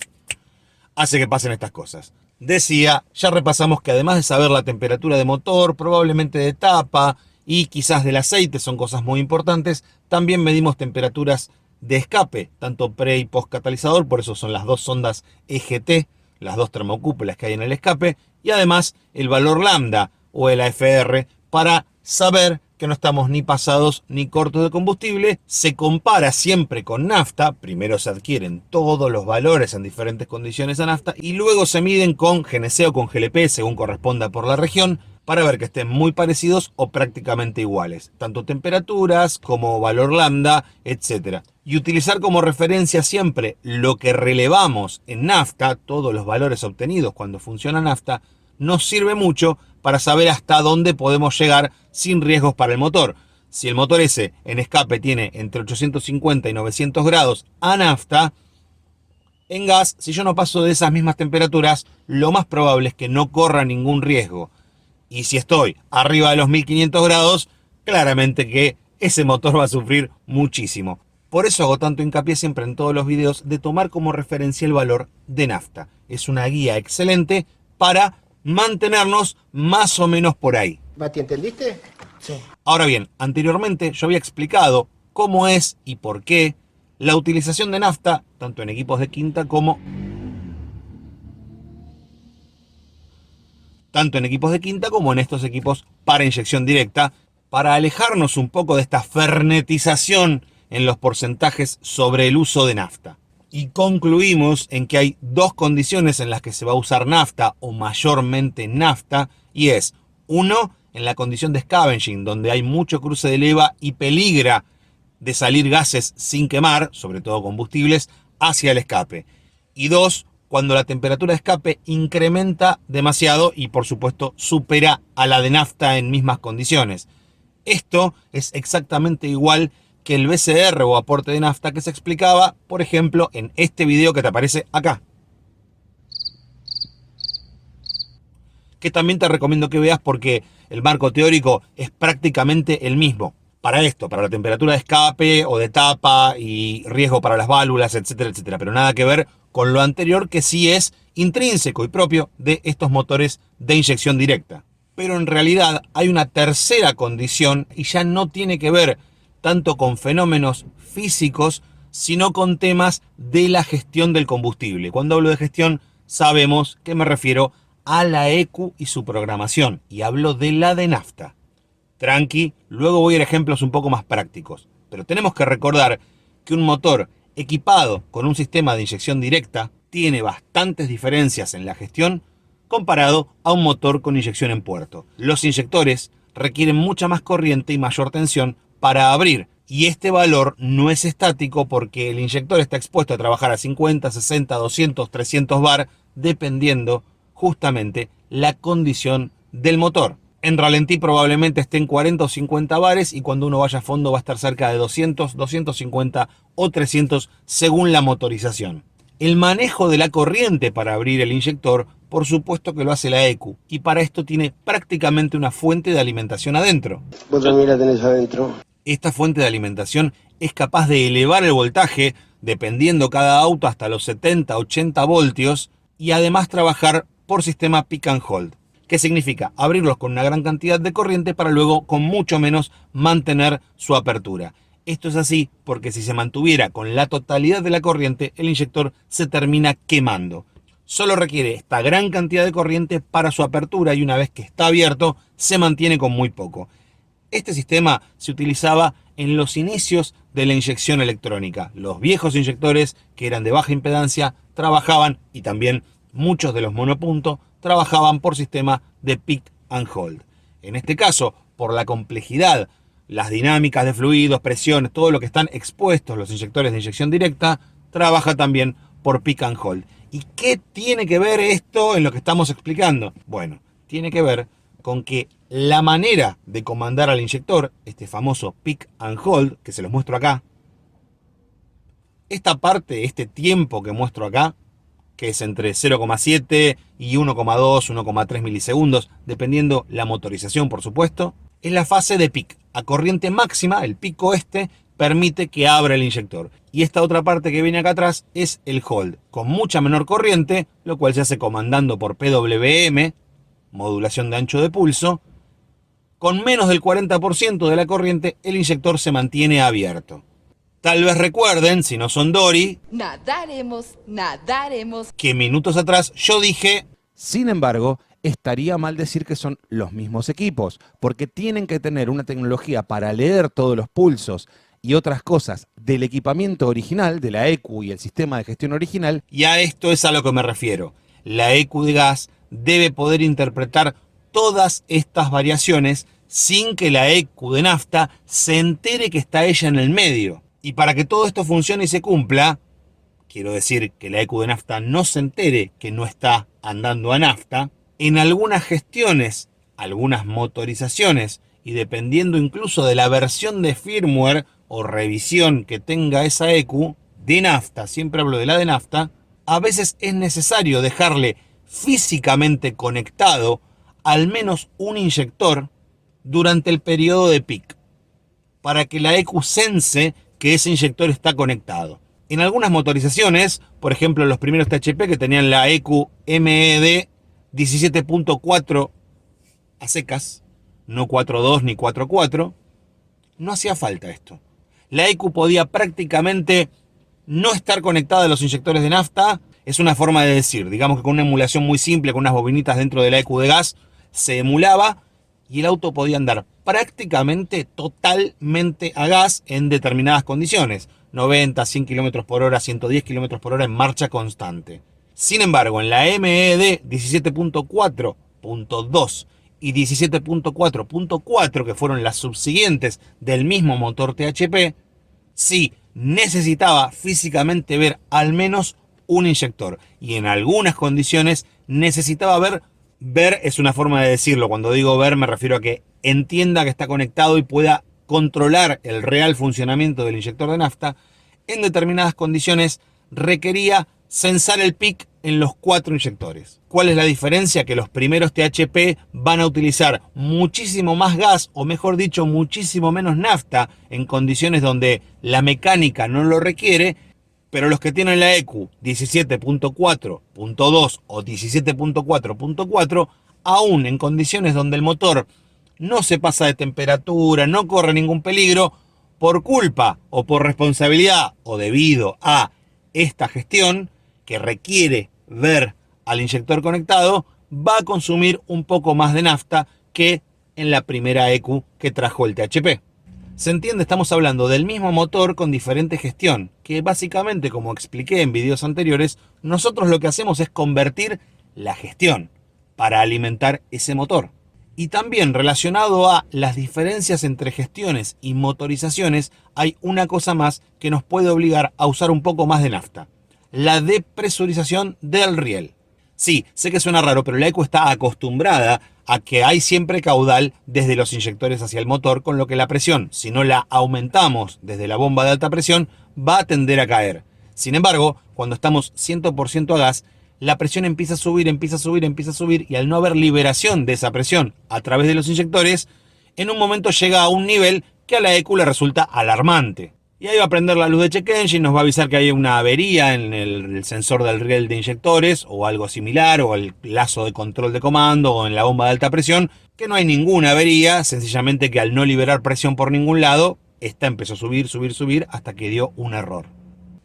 hace que pasen estas cosas. Decía, ya repasamos que además de saber la temperatura de motor, probablemente de tapa y quizás del aceite, son cosas muy importantes, también medimos temperaturas de escape, tanto pre y post catalizador, por eso son las dos sondas EGT, las dos termocúpulas que hay en el escape, y además el valor lambda o el AFR para saber que no estamos ni pasados ni cortos de combustible. Se compara siempre con nafta, primero se adquieren todos los valores en diferentes condiciones a nafta y luego se miden con GNC o con GLP según corresponda por la región para ver que estén muy parecidos o prácticamente iguales, tanto temperaturas como valor lambda, etc. Y utilizar como referencia siempre lo que relevamos en nafta, todos los valores obtenidos cuando funciona nafta, nos sirve mucho para saber hasta dónde podemos llegar sin riesgos para el motor. Si el motor ese en escape tiene entre 850 y 900 grados a nafta, en gas, si yo no paso de esas mismas temperaturas, lo más probable es que no corra ningún riesgo. Y si estoy arriba de los 1500 grados, claramente que ese motor va a sufrir muchísimo. Por eso hago tanto hincapié siempre en todos los videos de tomar como referencia el valor de nafta. Es una guía excelente para mantenernos más o menos por ahí. Mati, ¿entendiste? Sí. Ahora bien, anteriormente yo había explicado cómo es y por qué la utilización de nafta, tanto en equipos de quinta como en estos equipos para inyección directa, para alejarnos un poco de esta fernetización en los porcentajes sobre el uso de nafta. y concluimos en que hay dos condiciones en las que se va a usar nafta o mayormente nafta, y es, uno, en la condición de scavenging, donde hay mucho cruce de leva y peligra de salir gases sin quemar, sobre todo combustibles, hacia el escape. Y dos, cuando la temperatura de escape incrementa demasiado y por supuesto supera a la de nafta en mismas condiciones. Esto es exactamente igual que el VCR o aporte de nafta que se explicaba, por ejemplo, en este video que te aparece acá. Que también te recomiendo que veas porque el marco teórico es prácticamente el mismo. Para esto, para la temperatura de escape o de tapa y riesgo para las válvulas, etcétera, etcétera. Pero nada que ver con lo anterior, que sí es intrínseco y propio de estos motores de inyección directa. Pero en realidad hay una tercera condición y ya no tiene que ver tanto con fenómenos físicos, sino con temas de la gestión del combustible. Cuando hablo de gestión, sabemos que me refiero a la ECU y su programación, y hablo de la de nafta. Tranqui, luego voy a ir a ejemplos un poco más prácticos, pero tenemos que recordar que un motor equipado con un sistema de inyección directa tiene bastantes diferencias en la gestión comparado a un motor con inyección en puerto. Los inyectores requieren mucha más corriente y mayor tensión para abrir, y este valor no es estático porque el inyector está expuesto a trabajar a 50, 60, 200, 300 bar, dependiendo justamente la condición del motor. En ralentí probablemente esté en 40 o 50 bares y cuando uno vaya a fondo va a estar cerca de 200, 250 o 300 según la motorización. El manejo de la corriente para abrir el inyector, por supuesto que lo hace la ECU, y para esto tiene prácticamente una fuente de alimentación adentro. Vos también la tenés adentro. Esta fuente de alimentación es capaz de elevar el voltaje, dependiendo cada auto hasta los 70, 80 voltios, y además trabajar por sistema pick and hold, que significa abrirlos con una gran cantidad de corriente para luego con mucho menos mantener su apertura. Esto es así porque si se mantuviera con la totalidad de la corriente, el inyector se termina quemando. Solo requiere esta gran cantidad de corriente para su apertura y una vez que está abierto, se mantiene con muy poco. Este sistema se utilizaba en los inicios de la inyección electrónica. Los viejos inyectores, que eran de baja impedancia, trabajaban, y también muchos de los monopunto, trabajaban por sistema de pick and hold. En este caso, por la complejidad, las dinámicas de fluidos, presiones, todo lo que están expuestos los inyectores de inyección directa, trabaja también por pick and hold. ¿Y qué tiene que ver esto en lo que estamos explicando? Bueno, tiene que ver con que la manera de comandar al inyector, este famoso pick and hold, que se los muestro acá, esta parte, este tiempo que muestro acá, que es entre 0,7 y 1,2, 1,3 milisegundos, dependiendo la motorización, por supuesto, es la fase de pick. A corriente máxima, el pico permite que abra el inyector. Y esta otra parte que viene acá atrás es el hold, con mucha menor corriente, lo cual se hace comandando por PWM, modulación de ancho de pulso. Con menos del 40% de la corriente, el inyector se mantiene abierto. Tal vez recuerden, si no son Dory, nadaremos, que minutos atrás yo dije... Sin embargo, estaría mal decir que son los mismos equipos, porque tienen que tener una tecnología para leer todos los pulsos y otras cosas del equipamiento original, de la ECU y el sistema de gestión original. Y a esto es a lo que me refiero. La ECU de gas debe poder interpretar todas estas variaciones sin que la ECU de nafta se entere que está ella en el medio. Y para que todo esto funcione y se cumpla, quiero decir que la ECU de nafta no se entere que no está andando a nafta, en algunas gestiones, algunas motorizaciones, y dependiendo incluso de la versión de firmware o revisión que tenga esa ECU de nafta, siempre hablo de la de nafta, a veces es necesario dejarle físicamente conectado al menos un inyector durante el periodo de pick, para que la ECU sense que ese inyector está conectado. En algunas motorizaciones, por ejemplo los primeros THP que tenían la ECU MED 17.4 a secas, no 4.2 ni 4.4, no hacía falta esto. La ECU podía prácticamente no estar conectada a los inyectores de nafta. Es una forma de decir, digamos que con una emulación muy simple, con unas bobinitas dentro de la ECU de gas, se emulaba y el auto podía andar prácticamente totalmente a gas en determinadas condiciones. 90, 100 km por hora, 110 km por hora en marcha constante. Sin embargo, en la MED 17.4.2 y 17.4.4, que fueron las subsiguientes del mismo motor THP, sí necesitaba físicamente ver al menos un inyector. Y en algunas condiciones necesitaba ver es una forma de decirlo. Cuando digo ver me refiero a que entienda que está conectado y pueda controlar el real funcionamiento del inyector de nafta. En determinadas condiciones requería censar el PIC en los 4 inyectores. ¿Cuál es la diferencia? Que los primeros THP van a utilizar muchísimo más gas, o mejor dicho, muchísimo menos nafta en condiciones donde la mecánica no lo requiere, pero los que tienen la EQ 17.4.2 o 17.4.4, aún en condiciones donde el motor no se pasa de temperatura, no corre ningún peligro, por culpa o por responsabilidad o debido a esta gestión que requiere ver al inyector conectado, va a consumir un poco más de nafta que en la primera EQ que trajo el THP. Se entiende, estamos hablando del mismo motor con diferente gestión, que básicamente, como expliqué en videos anteriores, nosotros lo que hacemos es convertir la gestión para alimentar ese motor. Y también relacionado a las diferencias entre gestiones y motorizaciones, hay una cosa más que nos puede obligar a usar un poco más de nafta: la depresurización del riel. Sí, sé que suena raro, pero la EQ está acostumbrada a que hay siempre caudal desde los inyectores hacia el motor, con lo que la presión, si no la aumentamos desde la bomba de alta presión, va a tender a caer. Sin embargo, cuando estamos 100% a gas, la presión empieza a subir, y al no haber liberación de esa presión a través de los inyectores, en un momento llega a un nivel que a la EQ le resulta alarmante. Y ahí va a prender la luz de check engine, nos va a avisar que hay una avería en el sensor del riel de inyectores o algo similar, o el lazo de control de comando, o en la bomba de alta presión, que no hay ninguna avería, sencillamente que al no liberar presión por ningún lado, esta empezó a subir hasta que dio un error.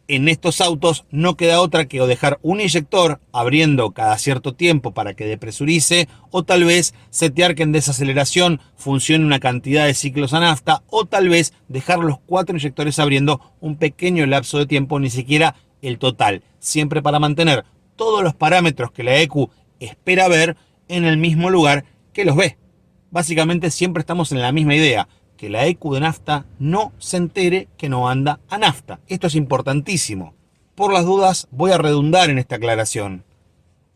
En estos autos no queda otra que o dejar un inyector abriendo cada cierto tiempo para que depresurice, o tal vez setear que en desaceleración funcione una cantidad de ciclos a nafta, o tal vez dejar los 4 inyectores abriendo un pequeño lapso de tiempo, ni siquiera el total, siempre para mantener todos los parámetros que la EQ espera ver en el mismo lugar que los ve. Básicamente siempre estamos en la misma idea: que la EQ de nafta no se entere que no anda a nafta. Esto es importantísimo. Por las dudas voy a redundar en esta aclaración.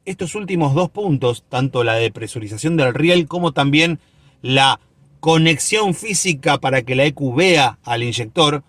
Estos últimos 2 puntos, tanto la depresurización del riel como también la conexión física para que la EQ vea al inyector,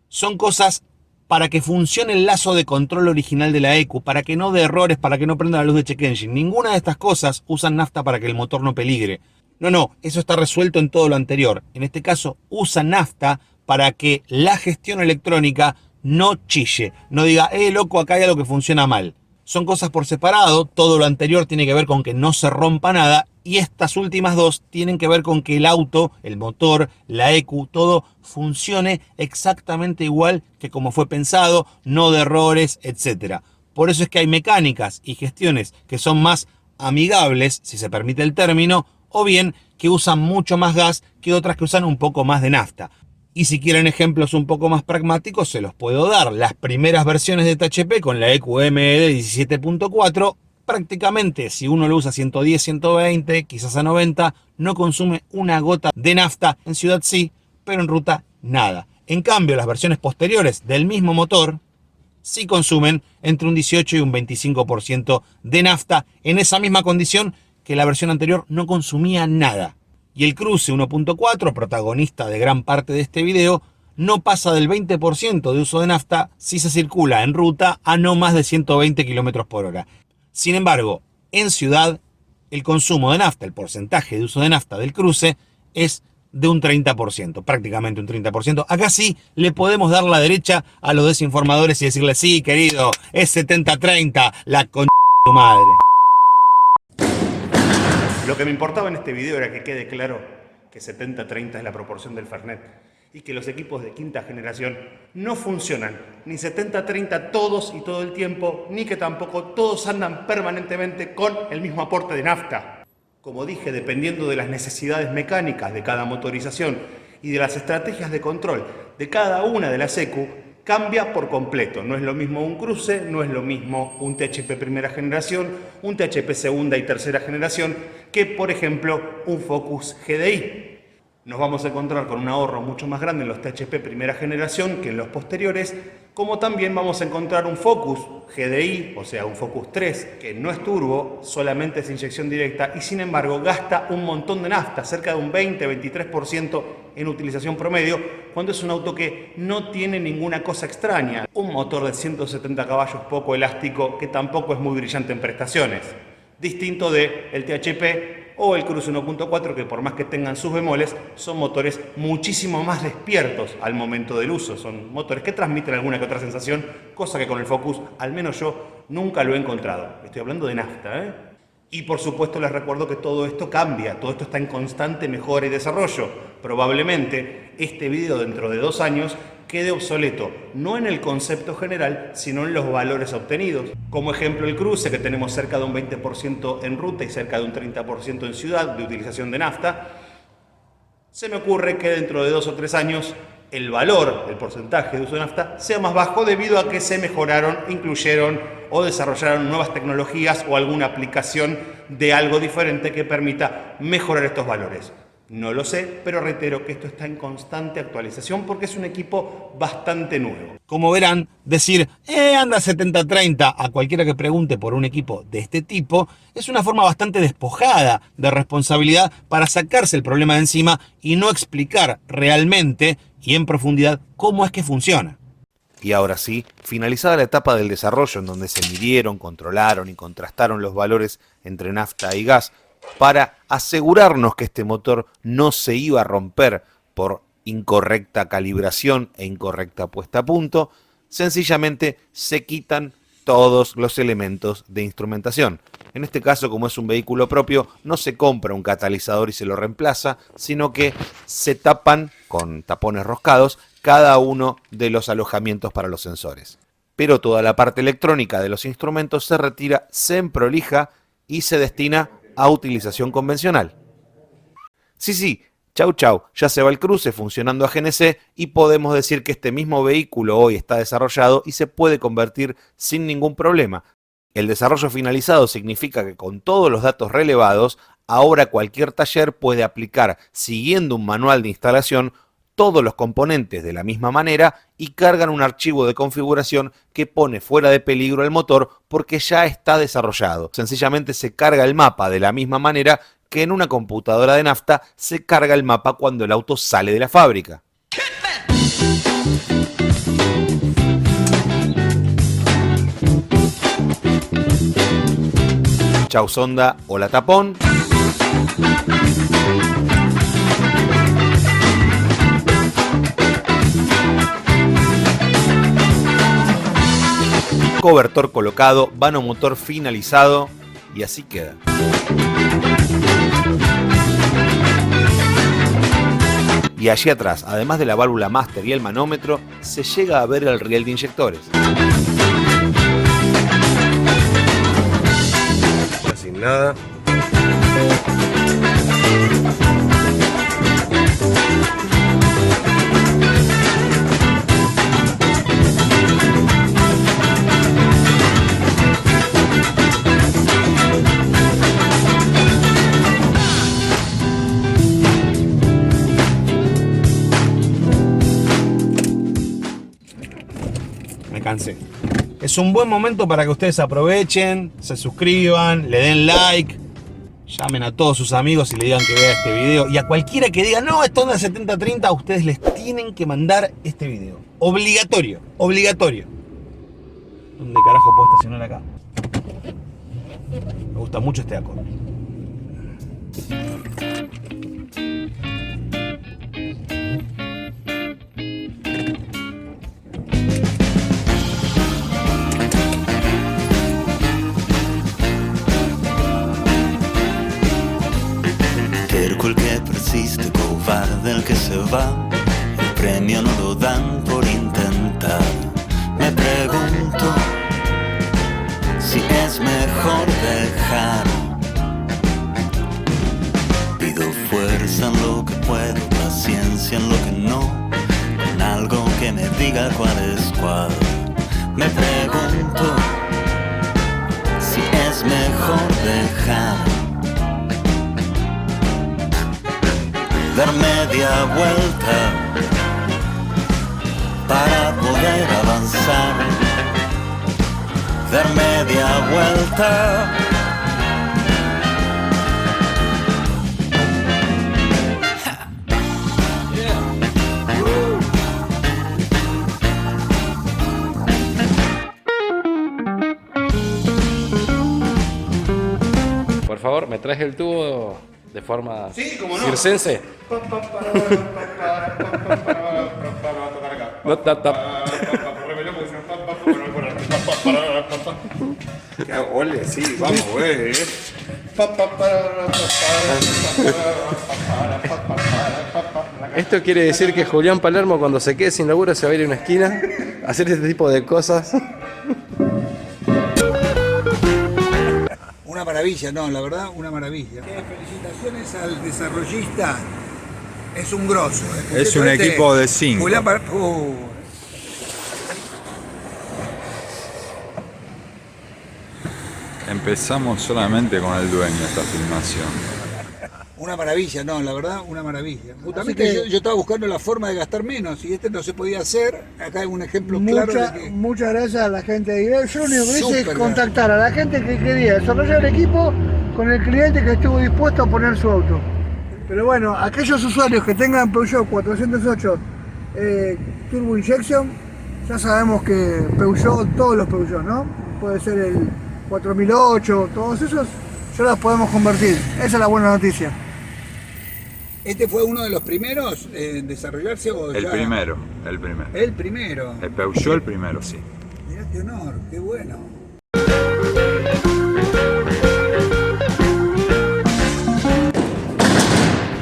son cosas para que funcione el lazo de control original de la EQ, para que no dé errores, para que no prenda la luz de check engine. Ninguna de estas cosas usan nafta para que el motor no peligre. No, eso está resuelto en todo lo anterior. En este caso, usa nafta para que la gestión electrónica no chille, no diga, loco, acá hay algo que funciona mal. Son cosas por separado. Todo lo anterior tiene que ver con que no se rompa nada, y estas últimas 2 tienen que ver con que el auto, el motor, la EQ, todo funcione exactamente igual que como fue pensado, no de errores, etc. Por eso es que hay mecánicas y gestiones que son más amigables, si se permite el término, o bien que usan mucho más gas que otras que usan un poco más de nafta. Y si quieren ejemplos un poco más pragmáticos, se los puedo dar. Las primeras versiones de THP con la EQ MED 17.4, prácticamente si uno lo usa 110, 120, quizás a 90, no consume una gota de nafta. En ciudad sí, pero en ruta nada. En cambio, las versiones posteriores del mismo motor sí consumen entre un 18 y un 25% de nafta, en esa misma condición que la versión anterior no consumía nada. Y el Cruze 1.4, protagonista de gran parte de este video, no pasa del 20% de uso de nafta si se circula en ruta a no más de 120 km por hora. Sin embargo, en ciudad, el consumo de nafta, el porcentaje de uso de nafta del Cruze es de un 30%, prácticamente un 30%. Acá sí le podemos dar la derecha a los desinformadores y decirle, sí, querido, es 70-30, la con tu madre. Lo que me importaba en este video era que quede claro que 70-30 es la proporción del Fernet y que los equipos de quinta generación no funcionan ni 70-30 todos y todo el tiempo, ni que tampoco todos andan permanentemente con el mismo aporte de nafta. Como dije, dependiendo de las necesidades mecánicas de cada motorización y de las estrategias de control de cada una de las EQ, Cambia por completo. No es lo mismo un cruce, no es lo mismo un THP primera generación, un THP segunda y tercera generación, que por ejemplo un Focus GDI. Nos vamos a encontrar con un ahorro mucho más grande en los THP primera generación que en los posteriores, como también vamos a encontrar un Focus GDI, o sea un Focus 3, que no es turbo, solamente es inyección directa y sin embargo gasta un montón de nafta, cerca de un 20-23% en utilización promedio, cuando es un auto que no tiene ninguna cosa extraña. Un motor de 170 caballos poco elástico que tampoco es muy brillante en prestaciones. Distinto de el THP o el Cruze 1.4, que por más que tengan sus bemoles, son motores muchísimo más despiertos al momento del uso. Son motores que transmiten alguna que otra sensación, cosa que con el Focus, al menos yo, nunca lo he encontrado. Estoy hablando de nafta, ¿eh? Y por supuesto les recuerdo que todo esto cambia, todo esto está en constante mejora y desarrollo. Probablemente este video dentro de 2 años quede obsoleto, no en el concepto general, sino en los valores obtenidos. Como ejemplo el Cruze, que tenemos cerca de un 20% en ruta y cerca de un 30% en ciudad de utilización de nafta. Se me ocurre que dentro de 2 o 3 años el valor, el porcentaje de uso de nafta, sea más bajo debido a que se mejoraron, incluyeron o desarrollaron nuevas tecnologías o alguna aplicación de algo diferente que permita mejorar estos valores. No lo sé, pero reitero que esto está en constante actualización porque es un equipo bastante nuevo. Como verán, decir anda 70-30 a cualquiera que pregunte por un equipo de este tipo es una forma bastante despojada de responsabilidad para sacarse el problema de encima y no explicar realmente y en profundidad cómo es que funciona. Y ahora sí, finalizada la etapa del desarrollo en donde se midieron, controlaron y contrastaron los valores entre nafta y gas para asegurarnos que este motor no se iba a romper por incorrecta calibración e incorrecta puesta a punto, sencillamente se quitan todos los elementos de instrumentación. En este caso, como es un vehículo propio, no se compra un catalizador y se lo reemplaza, sino que se tapan con tapones roscados cada uno de los alojamientos para los sensores. Pero toda la parte electrónica de los instrumentos se retira, se emprolija y se destina a utilización convencional. Sí, chau, ya se va el Cruze funcionando a GNC y podemos decir que este mismo vehículo hoy está desarrollado y se puede convertir sin ningún problema. El desarrollo finalizado significa que con todos los datos relevados, ahora cualquier taller puede aplicar, siguiendo un manual de instalación, todos los componentes de la misma manera y cargan un archivo de configuración que pone fuera de peligro el motor porque ya está desarrollado. Sencillamente se carga el mapa de la misma manera que en una computadora de nafta se carga el mapa cuando el auto sale de la fábrica. Chau sonda, hola tapón. Cobertor colocado, vano motor finalizado y así queda. Y allí atrás, además de la válvula máster y el manómetro, se llega a ver el riel de inyectores. Ya sin nada. Cansé. Es un buen momento para que ustedes aprovechen, se suscriban, le den like, llamen a todos sus amigos y le digan que vea este video. Y a cualquiera que diga, no, esto anda 70-30, a ustedes les tienen que mandar este video. Obligatorio, obligatorio. ¿Dónde carajo puedo estacionar acá? Me gusta mucho este acorde. Cerco el que persiste, cobarde el que se va, el premio no lo dan por intentar. Me pregunto si es mejor dejar. Pido fuerza en lo que puedo, paciencia en lo que no, con algo que me diga diga cuál es cuál. Me pregunto si es mejor dejar dar media vuelta para poder avanzar, dar media vuelta. Por favor, ¿me traes el tubo de forma Sí, cómo no. circense? Ole, sí, vamos, güey. Esto quiere decir que Julián Palermo, cuando se quede sin laburo, se va a ir a una esquina a hacer este tipo de cosas. Una maravilla, no, la verdad, una maravilla. Felicitaciones al desarrollista. Es un grosso. Es un equipo de 5. Julián Empezamos solamente con el dueño de esta filmación. Una maravilla, no, la verdad, una maravilla. Justamente yo estaba buscando la forma de gastar menos y no se podía hacer. Acá hay un ejemplo claro de que... Muchas gracias a la gente de IBEX. Yo lo único que hice es Súper contactar a la gente que quería desarrollar el equipo con el cliente que estuvo dispuesto a poner su auto. Pero bueno, aquellos usuarios que tengan Peugeot 408 Turbo Injection, ya sabemos que Peugeot, todos los Peugeot, ¿no? Puede ser el 4008, todos esos, ya los podemos convertir. Esa es la buena noticia. ¿Este fue uno de los primeros en desarrollarse o El ya? primero. El primero. El Peugeot el primero, sí. Mirá qué honor, qué bueno.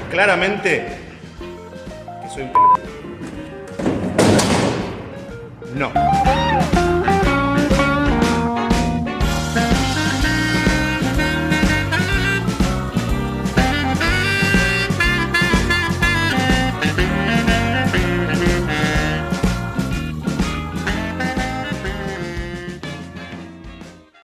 Claramente que soy un pelotudo. No.